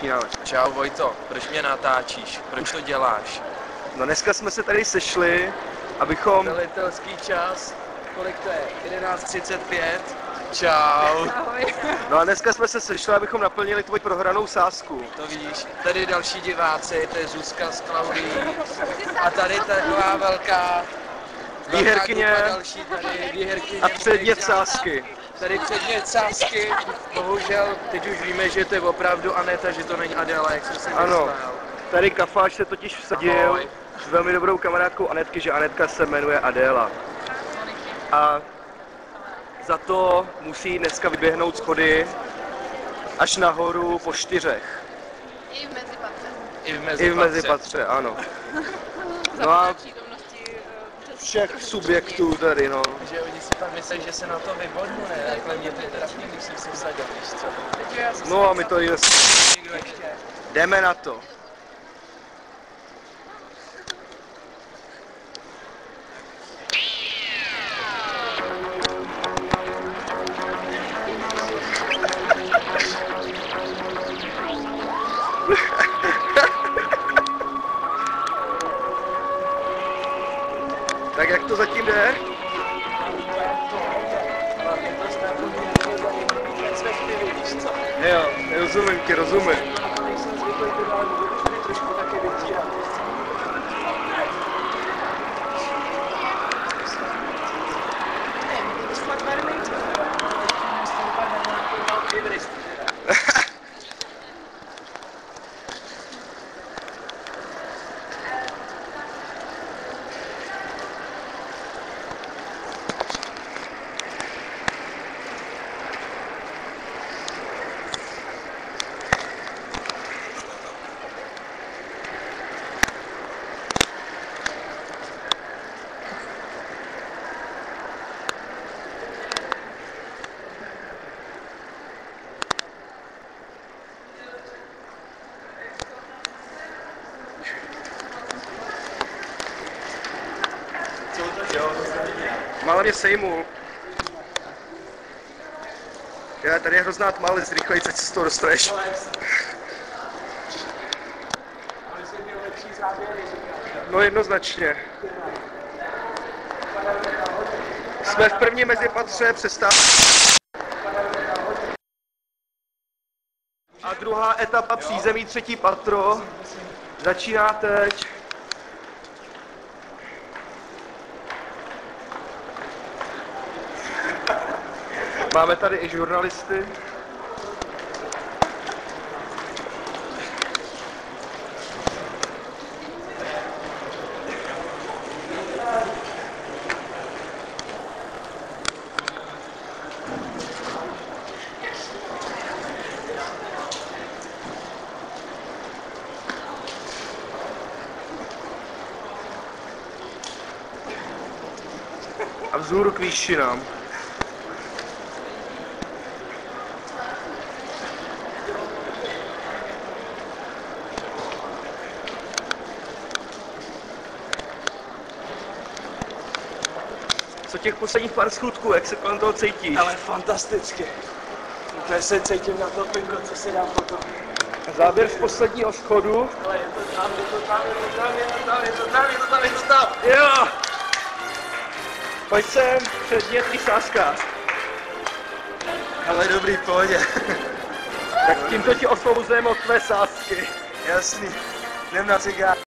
začínáme. Čau Vojto, proč mě natáčíš? Proč to děláš? No dneska jsme se tady sešli, abychom... Velitelský čas, kolik to je? 11:35. Čau. Ahoj. No a dneska jsme se sešli, abychom naplnili tvoji prohranou sázku. To víš, tady další diváci, to je Zuzka s Klaudií. A tady taková velká Výherkyně další tady, výherkyně a předmět sázky. Tady předmět sázky, bohužel teď už víme, že to je opravdu Aneta, že to není Adéla, jak jsem si Ano, myslel. tady Kafáš se totiž vsadil Ahoj. s velmi dobrou kamarádkou Anetky, že Anetka se jmenuje Adéla. A za to musí dneska vyběhnout schody až nahoru po 4. I v mezipatře. I v I v mezipatře, ano. No a přítomnosti všech subjektů tady, no. Že oni si tam myslí, že se na to vybodnu, ne? Takhle mě to je trapný, když jsem se vsadil, víš co? No a my to jdeme. Někdo ještě? Jdeme na to. Tak jak to zatím jde? Jo, rozumím ti, rozumím. Málo mě sejmul. Já tady je hrozná tma, ale zrychlej, ať se z toho dostaneš. No jednoznačně. Jsme v prvním mezipatře, přestávka. A druhá etapa přízemí, 3. patro. Začíná teď. Máme tady i žurnalisty. A vzhůru k výšinám. Co těch posledních pár schůdků, jak se kolem toho cítíš? Ale fantasticky. Úplně se cítím na to pinko, co si dám potom. Záběr z posledního schodu. Ale je to tam, je to tam, je to tam, je to tam, je to tam, je to tam, je to tam. Jo! Pojď sem, předmět i sázka. Ale dobrý, pohodě. Tak tímto ti osvobozujeme od tvé sázky. Jasný. Jdem na cigár.